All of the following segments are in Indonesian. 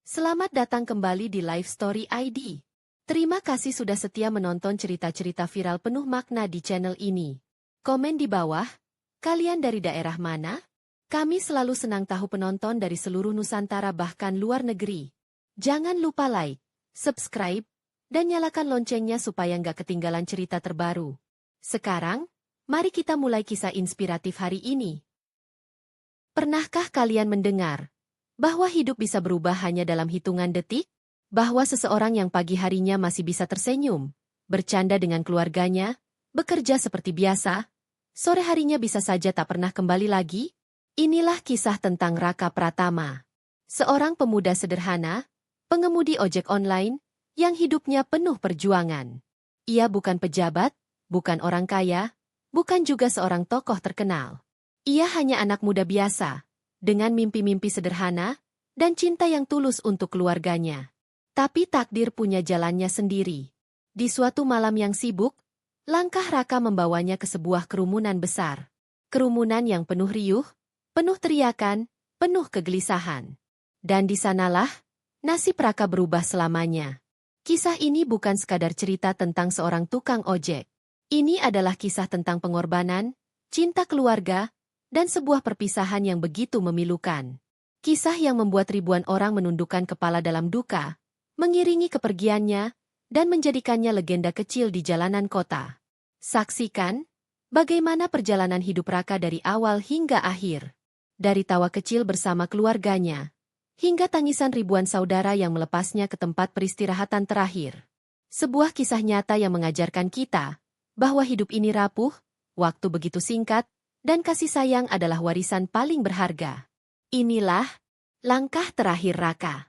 Selamat datang kembali di Live Story ID. Terima kasih sudah setia menonton cerita-cerita viral penuh makna di channel ini. Komen di bawah, kalian dari daerah mana? Kami selalu senang tahu penonton dari seluruh Nusantara bahkan luar negeri. Jangan lupa like, subscribe, dan nyalakan loncengnya supaya nggak ketinggalan cerita terbaru. Sekarang, mari kita mulai kisah inspiratif hari ini. Pernahkah kalian mendengar bahwa hidup bisa berubah hanya dalam hitungan detik? Bahwa seseorang yang pagi harinya masih bisa tersenyum, bercanda dengan keluarganya, bekerja seperti biasa, sore harinya bisa saja tak pernah kembali lagi? Inilah kisah tentang Raka Pratama. Seorang pemuda sederhana, pengemudi ojek online, yang hidupnya penuh perjuangan. Ia bukan pejabat, bukan orang kaya, bukan juga seorang tokoh terkenal. Ia hanya anak muda biasa, dengan mimpi-mimpi sederhana, dan cinta yang tulus untuk keluarganya. Tapi takdir punya jalannya sendiri. Di suatu malam yang sibuk, langkah Raka membawanya ke sebuah kerumunan besar. Kerumunan yang penuh riuh, penuh teriakan, penuh kegelisahan. Dan di sanalah, nasib Raka berubah selamanya. Kisah ini bukan sekadar cerita tentang seorang tukang ojek. Ini adalah kisah tentang pengorbanan, cinta keluarga, dan sebuah perpisahan yang begitu memilukan. Kisah yang membuat ribuan orang menundukkan kepala dalam duka, mengiringi kepergiannya, dan menjadikannya legenda kecil di jalanan kota. Saksikan bagaimana perjalanan hidup Raka dari awal hingga akhir. Dari tawa kecil bersama keluarganya, hingga tangisan ribuan saudara yang melepasnya ke tempat peristirahatan terakhir. Sebuah kisah nyata yang mengajarkan kita bahwa hidup ini rapuh, waktu begitu singkat, dan kasih sayang adalah warisan paling berharga. Inilah langkah terakhir Raka.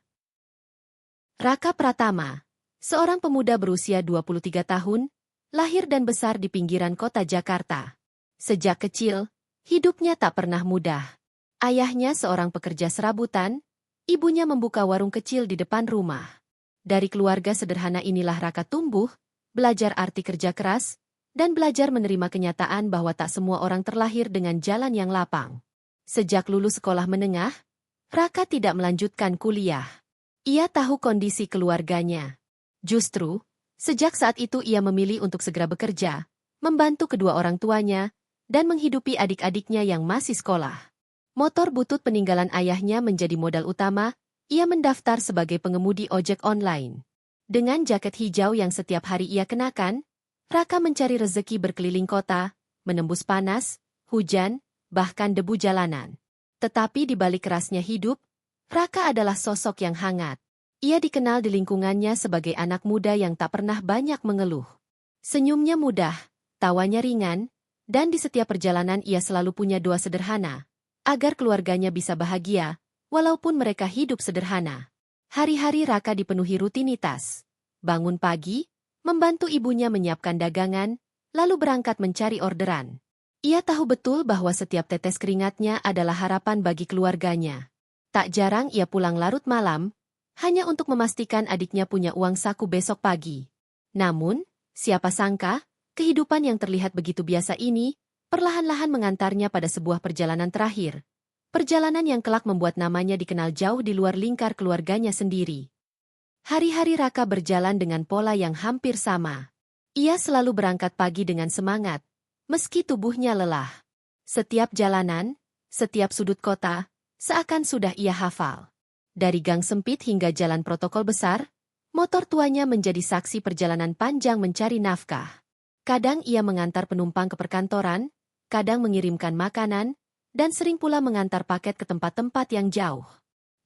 Raka Pratama, seorang pemuda berusia 23 tahun, lahir dan besar di pinggiran kota Jakarta. Sejak kecil, hidupnya tak pernah mudah. Ayahnya seorang pekerja serabutan, ibunya membuka warung kecil di depan rumah. Dari keluarga sederhana inilah Raka tumbuh, belajar arti kerja keras, dan belajar menerima kenyataan bahwa tak semua orang terlahir dengan jalan yang lapang. Sejak lulus sekolah menengah, Raka tidak melanjutkan kuliah. Ia tahu kondisi keluarganya. Justru, sejak saat itu ia memilih untuk segera bekerja, membantu kedua orang tuanya, dan menghidupi adik-adiknya yang masih sekolah. Motor butut peninggalan ayahnya menjadi modal utama, ia mendaftar sebagai pengemudi ojek online. Dengan jaket hijau yang setiap hari ia kenakan, Raka mencari rezeki berkeliling kota, menembus panas, hujan, bahkan debu jalanan. Tetapi di balik kerasnya hidup, Raka adalah sosok yang hangat. Ia dikenal di lingkungannya sebagai anak muda yang tak pernah banyak mengeluh. Senyumnya mudah, tawanya ringan, dan di setiap perjalanan ia selalu punya doa sederhana, agar keluarganya bisa bahagia, walaupun mereka hidup sederhana. Hari-hari Raka dipenuhi rutinitas. Bangun pagi, membantu ibunya menyiapkan dagangan, lalu berangkat mencari orderan. Ia tahu betul bahwa setiap tetes keringatnya adalah harapan bagi keluarganya. Tak jarang ia pulang larut malam, hanya untuk memastikan adiknya punya uang saku besok pagi. Namun, siapa sangka, kehidupan yang terlihat begitu biasa ini, perlahan-lahan mengantarnya pada sebuah perjalanan terakhir. Perjalanan yang kelak membuat namanya dikenal jauh di luar lingkar keluarganya sendiri. Hari-hari Raka berjalan dengan pola yang hampir sama. Ia selalu berangkat pagi dengan semangat, meski tubuhnya lelah. Setiap jalanan, setiap sudut kota, seakan sudah ia hafal. Dari gang sempit hingga jalan protokol besar, motor tuanya menjadi saksi perjalanan panjang mencari nafkah. Kadang ia mengantar penumpang ke perkantoran, kadang mengirimkan makanan, dan sering pula mengantar paket ke tempat-tempat yang jauh.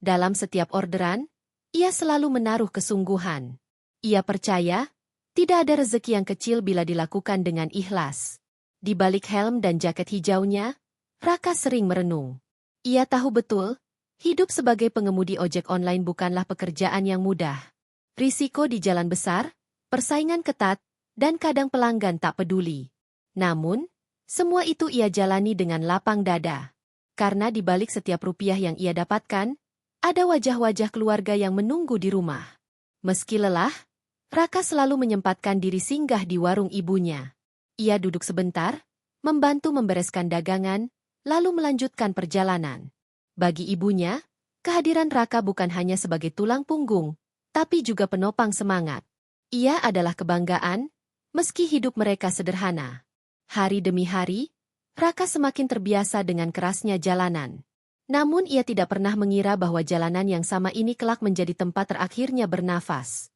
Dalam setiap orderan, ia selalu menaruh kesungguhan. Ia percaya, tidak ada rezeki yang kecil bila dilakukan dengan ikhlas. Di balik helm dan jaket hijaunya, Raka sering merenung. Ia tahu betul, hidup sebagai pengemudi ojek online bukanlah pekerjaan yang mudah. Risiko di jalan besar, persaingan ketat, dan kadang pelanggan tak peduli. Namun, semua itu ia jalani dengan lapang dada. Karena di balik setiap rupiah yang ia dapatkan, ada wajah-wajah keluarga yang menunggu di rumah. Meski lelah, Raka selalu menyempatkan diri singgah di warung ibunya. Ia duduk sebentar, membantu membereskan dagangan, lalu melanjutkan perjalanan. Bagi ibunya, Kehadiran Raka bukan hanya sebagai tulang punggung, tapi juga penopang semangat. Ia adalah kebanggaan, meski hidup mereka sederhana. Hari demi hari, Raka semakin terbiasa dengan kerasnya jalanan. Namun ia tidak pernah mengira bahwa jalanan yang sama ini kelak menjadi tempat terakhirnya bernafas.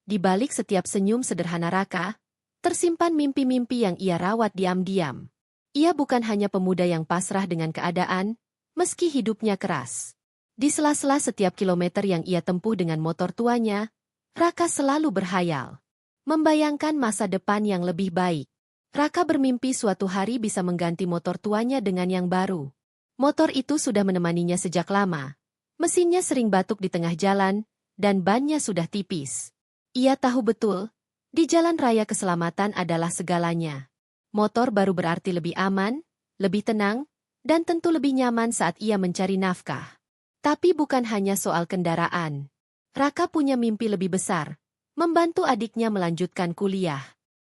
Di balik setiap senyum sederhana Raka, tersimpan mimpi-mimpi yang ia rawat diam-diam. Ia bukan hanya pemuda yang pasrah dengan keadaan, meski hidupnya keras. Di sela-sela setiap kilometer yang ia tempuh dengan motor tuanya, Raka selalu berhayal. Membayangkan masa depan yang lebih baik. Raka bermimpi suatu hari bisa mengganti motor tuanya dengan yang baru. Motor itu sudah menemaninya sejak lama. Mesinnya sering batuk di tengah jalan, dan bannya sudah tipis. Ia tahu betul, di jalan raya keselamatan adalah segalanya. Motor baru berarti lebih aman, lebih tenang, dan tentu lebih nyaman saat ia mencari nafkah. Tapi bukan hanya soal kendaraan. Raka punya mimpi lebih besar, membantu adiknya melanjutkan kuliah.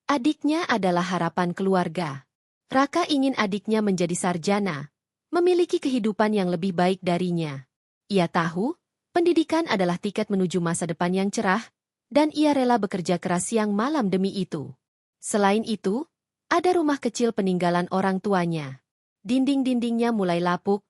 Adiknya adalah harapan keluarga. Raka ingin adiknya menjadi sarjana, memiliki kehidupan yang lebih baik darinya. Ia tahu, pendidikan adalah tiket menuju masa depan yang cerah, dan ia rela bekerja keras siang malam demi itu. Selain itu, ada rumah kecil peninggalan orang tuanya. Dinding-dindingnya mulai lapuk,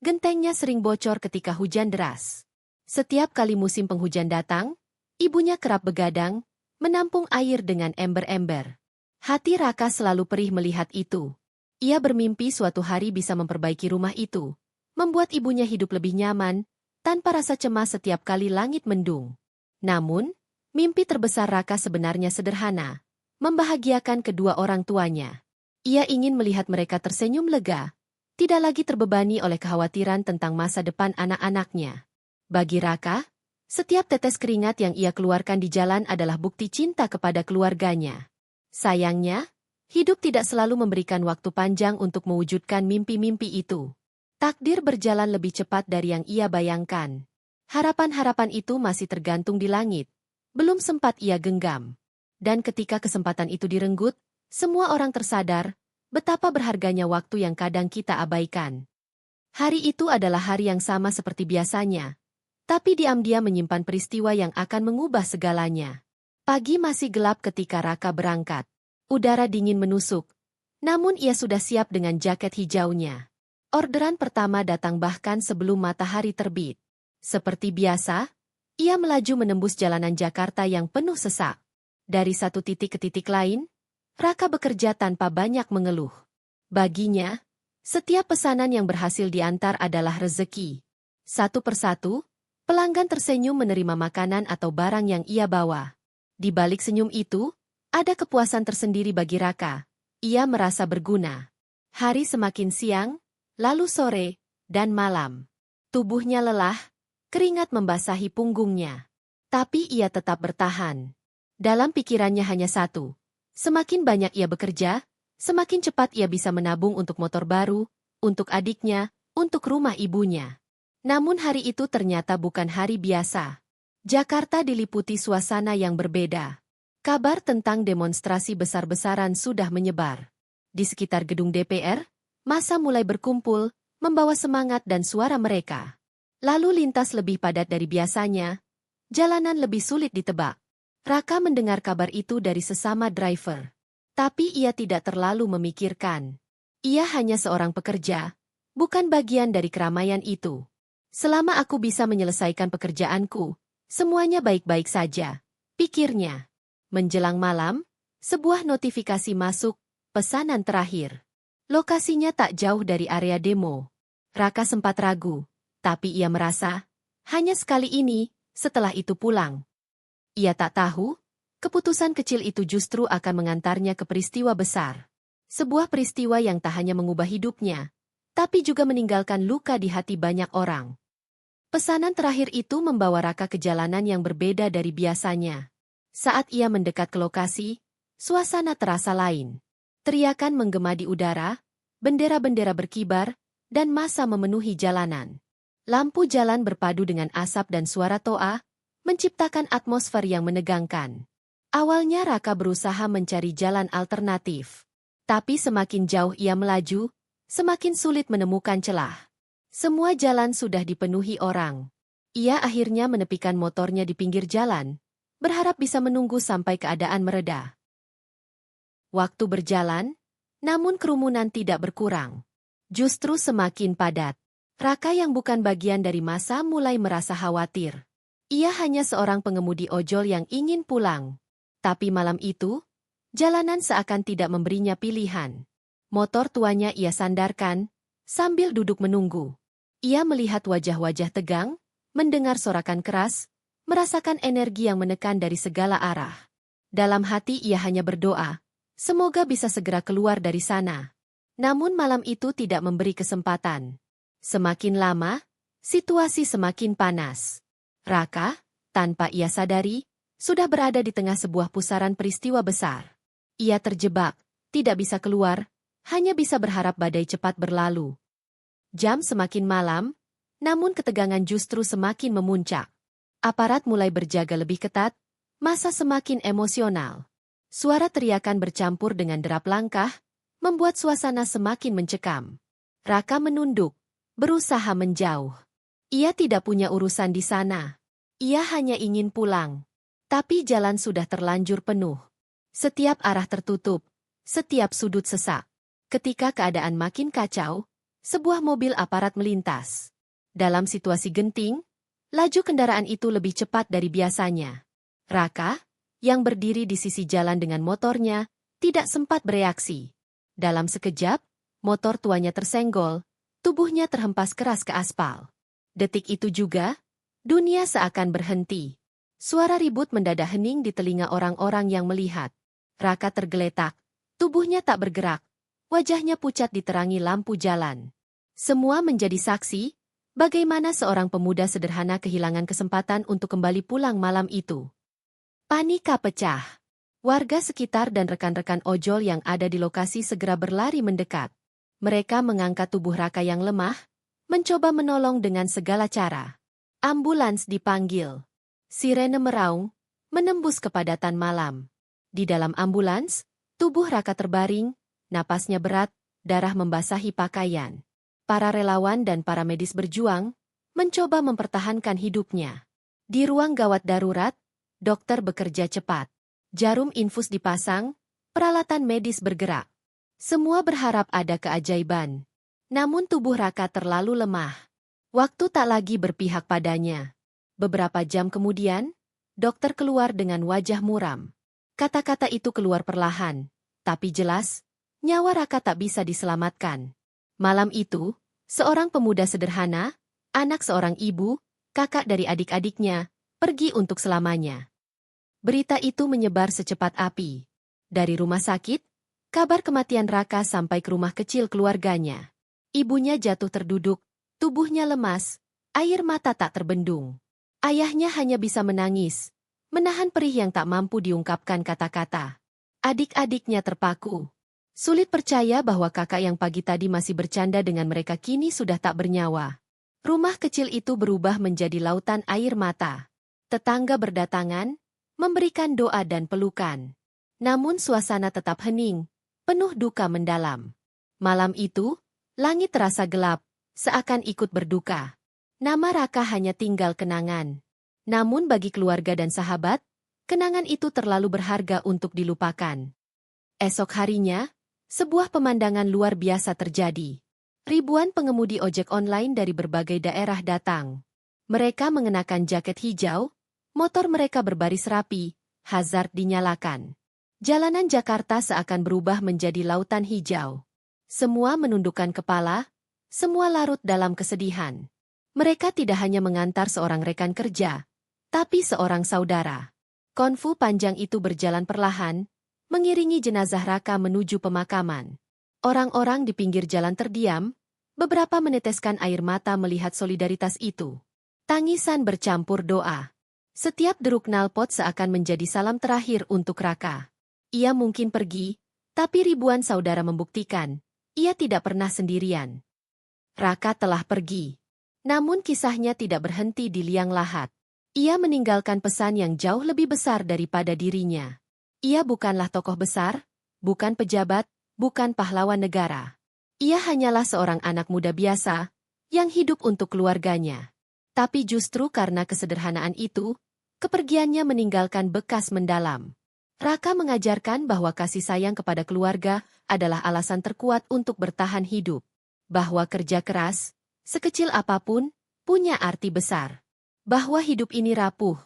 gentengnya sering bocor ketika hujan deras. Setiap kali musim penghujan datang, ibunya kerap begadang, menampung air dengan ember-ember. Hati Raka selalu perih melihat itu. Ia bermimpi suatu hari bisa memperbaiki rumah itu, membuat ibunya hidup lebih nyaman, tanpa rasa cemas setiap kali langit mendung. Namun, mimpi terbesar Raka sebenarnya sederhana, membahagiakan kedua orang tuanya. Ia ingin melihat mereka tersenyum lega, tidak lagi terbebani oleh kekhawatiran tentang masa depan anak-anaknya. Bagi Raka, setiap tetes keringat yang ia keluarkan di jalan adalah bukti cinta kepada keluarganya. Sayangnya, hidup tidak selalu memberikan waktu panjang untuk mewujudkan mimpi-mimpi itu. Takdir berjalan lebih cepat dari yang ia bayangkan. Harapan-harapan itu masih tergantung di langit. Belum sempat ia genggam. Dan ketika kesempatan itu direnggut, semua orang tersadar betapa berharganya waktu yang kadang kita abaikan. Hari itu adalah hari yang sama seperti biasanya. Tapi diam-diam menyimpan peristiwa yang akan mengubah segalanya. Pagi masih gelap ketika Raka berangkat. Udara dingin menusuk. Namun ia sudah siap dengan jaket hijaunya. Orderan pertama datang bahkan sebelum matahari terbit. Seperti biasa, ia melaju menembus jalanan Jakarta yang penuh sesak. Dari satu titik ke titik lain, Raka bekerja tanpa banyak mengeluh. Baginya, setiap pesanan yang berhasil diantar adalah rezeki. Satu persatu, pelanggan tersenyum menerima makanan atau barang yang ia bawa. Di balik senyum itu, ada kepuasan tersendiri bagi Raka. Ia merasa berguna. Hari semakin siang, lalu sore, dan malam. Tubuhnya lelah, keringat membasahi punggungnya. Tapi ia tetap bertahan. Dalam pikirannya hanya satu. Semakin banyak ia bekerja, semakin cepat ia bisa menabung untuk motor baru, untuk adiknya, untuk rumah ibunya. Namun hari itu ternyata bukan hari biasa. Jakarta diliputi suasana yang berbeda. Kabar tentang demonstrasi besar-besaran sudah menyebar. Di sekitar gedung DPR, massa mulai berkumpul, membawa semangat dan suara mereka. Lalu lintas lebih padat dari biasanya, jalanan lebih sulit ditebak. Raka mendengar kabar itu dari sesama driver. Tapi ia tidak terlalu memikirkan. Ia hanya seorang pekerja, bukan bagian dari keramaian itu. Selama aku bisa menyelesaikan pekerjaanku, semuanya baik-baik saja, pikirnya. Menjelang malam, sebuah notifikasi masuk, pesanan terakhir. Lokasinya tak jauh dari area demo. Raka sempat ragu, tapi ia merasa, hanya sekali ini, setelah itu pulang. Ia tak tahu, keputusan kecil itu justru akan mengantarnya ke peristiwa besar. Sebuah peristiwa yang tak hanya mengubah hidupnya, tapi juga meninggalkan luka di hati banyak orang. Pesanan terakhir itu membawa Raka ke jalanan yang berbeda dari biasanya. Saat ia mendekat ke lokasi, suasana terasa lain. Teriakan menggema di udara, bendera-bendera berkibar, dan massa memenuhi jalanan. Lampu jalan berpadu dengan asap dan suara toa, menciptakan atmosfer yang menegangkan. Awalnya Raka berusaha mencari jalan alternatif. Tapi semakin jauh ia melaju, semakin sulit menemukan celah. Semua jalan sudah dipenuhi orang. Ia akhirnya menepikan motornya di pinggir jalan, berharap bisa menunggu sampai keadaan mereda. Waktu berjalan, namun kerumunan tidak berkurang. Justru semakin padat. Raka yang bukan bagian dari massa mulai merasa khawatir. Ia hanya seorang pengemudi ojol yang ingin pulang. Tapi malam itu, jalanan seakan tidak memberinya pilihan. Motor tuanya ia sandarkan, sambil duduk menunggu. Ia melihat wajah-wajah tegang, mendengar sorakan keras, merasakan energi yang menekan dari segala arah. Dalam hati ia hanya berdoa, semoga bisa segera keluar dari sana. Namun malam itu tidak memberi kesempatan. Semakin lama, situasi semakin panas. Raka, tanpa ia sadari, sudah berada di tengah sebuah pusaran peristiwa besar. Ia terjebak, tidak bisa keluar, hanya bisa berharap badai cepat berlalu. Jam semakin malam, namun ketegangan justru semakin memuncak. Aparat mulai berjaga lebih ketat, massa semakin emosional. Suara teriakan bercampur dengan derap langkah, membuat suasana semakin mencekam. Raka menunduk, berusaha menjauh. Ia tidak punya urusan di sana. Ia hanya ingin pulang. Tapi jalan sudah terlanjur penuh. Setiap arah tertutup, setiap sudut sesak. Ketika keadaan makin kacau, sebuah mobil aparat melintas. Dalam situasi genting, laju kendaraan itu lebih cepat dari biasanya. Raka, yang berdiri di sisi jalan dengan motornya, tidak sempat bereaksi. Dalam sekejap, motor tuanya tersenggol, tubuhnya terhempas keras ke aspal. Detik itu juga, dunia seakan berhenti. Suara ribut mendadak hening di telinga orang-orang yang melihat. Raka tergeletak, tubuhnya tak bergerak, wajahnya pucat diterangi lampu jalan. Semua menjadi saksi, bagaimana seorang pemuda sederhana kehilangan kesempatan untuk kembali pulang malam itu. Panika pecah. Warga sekitar dan rekan-rekan ojol yang ada di lokasi segera berlari mendekat. Mereka mengangkat tubuh Raka yang lemah, mencoba menolong dengan segala cara. Ambulans dipanggil. Sirene meraung, menembus kepadatan malam. Di dalam ambulans, tubuh Raka terbaring, napasnya berat, darah membasahi pakaian. Para relawan dan para medis berjuang, mencoba mempertahankan hidupnya. Di ruang gawat darurat, dokter bekerja cepat. Jarum infus dipasang, peralatan medis bergerak. Semua berharap ada keajaiban. Namun tubuh Raka terlalu lemah. Waktu tak lagi berpihak padanya. Beberapa jam kemudian, dokter keluar dengan wajah muram. Kata-kata itu keluar perlahan, tapi jelas, nyawa Raka tak bisa diselamatkan. Malam itu, seorang pemuda sederhana, anak seorang ibu, kakak dari adik-adiknya, pergi untuk selamanya. Berita itu menyebar secepat api. Dari rumah sakit, kabar kematian Raka sampai ke rumah kecil keluarganya. Ibunya jatuh terduduk, tubuhnya lemas, air mata tak terbendung. Ayahnya hanya bisa menangis, menahan perih yang tak mampu diungkapkan kata-kata. Adik-adiknya terpaku. Sulit percaya bahwa kakak yang pagi tadi masih bercanda dengan mereka kini sudah tak bernyawa. Rumah kecil itu berubah menjadi lautan air mata. Tetangga berdatangan, memberikan doa dan pelukan. Namun suasana tetap hening, penuh duka mendalam. Malam itu, langit terasa gelap, seakan ikut berduka. Nama Raka hanya tinggal kenangan. Namun bagi keluarga dan sahabat, kenangan itu terlalu berharga untuk dilupakan. Esok harinya, sebuah pemandangan luar biasa terjadi. Ribuan pengemudi ojek online dari berbagai daerah datang. Mereka mengenakan jaket hijau, motor mereka berbaris rapi, hazard dinyalakan. Jalanan Jakarta seakan berubah menjadi lautan hijau. Semua menundukkan kepala, semua larut dalam kesedihan. Mereka tidak hanya mengantar seorang rekan kerja, tapi seorang saudara. Konvoy panjang itu berjalan perlahan, mengiringi jenazah Raka menuju pemakaman. Orang-orang di pinggir jalan terdiam, beberapa meneteskan air mata melihat solidaritas itu. Tangisan bercampur doa. Setiap deruk knalpot seakan menjadi salam terakhir untuk Raka. Ia mungkin pergi, tapi ribuan saudara membuktikan, ia tidak pernah sendirian. Raka telah pergi. Namun kisahnya tidak berhenti di liang lahat. Ia meninggalkan pesan yang jauh lebih besar daripada dirinya. Ia bukanlah tokoh besar, bukan pejabat, bukan pahlawan negara. Ia hanyalah seorang anak muda biasa, yang hidup untuk keluarganya. Tapi justru karena kesederhanaan itu, kepergiannya meninggalkan bekas mendalam. Raka mengajarkan bahwa kasih sayang kepada keluarga adalah alasan terkuat untuk bertahan hidup. Bahwa kerja keras, sekecil apapun, punya arti besar. Bahwa hidup ini rapuh,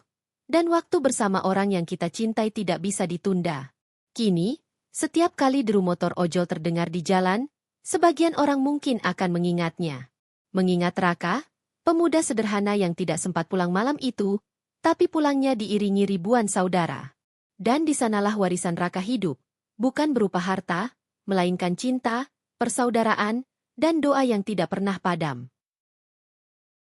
dan waktu bersama orang yang kita cintai tidak bisa ditunda. Kini, setiap kali deru motor ojol terdengar di jalan, sebagian orang mungkin akan mengingatnya. Mengingat Raka, pemuda sederhana yang tidak sempat pulang malam itu, tapi pulangnya diiringi ribuan saudara. Dan di sanalah warisan Raka hidup, bukan berupa harta, melainkan cinta, persaudaraan, dan doa yang tidak pernah padam.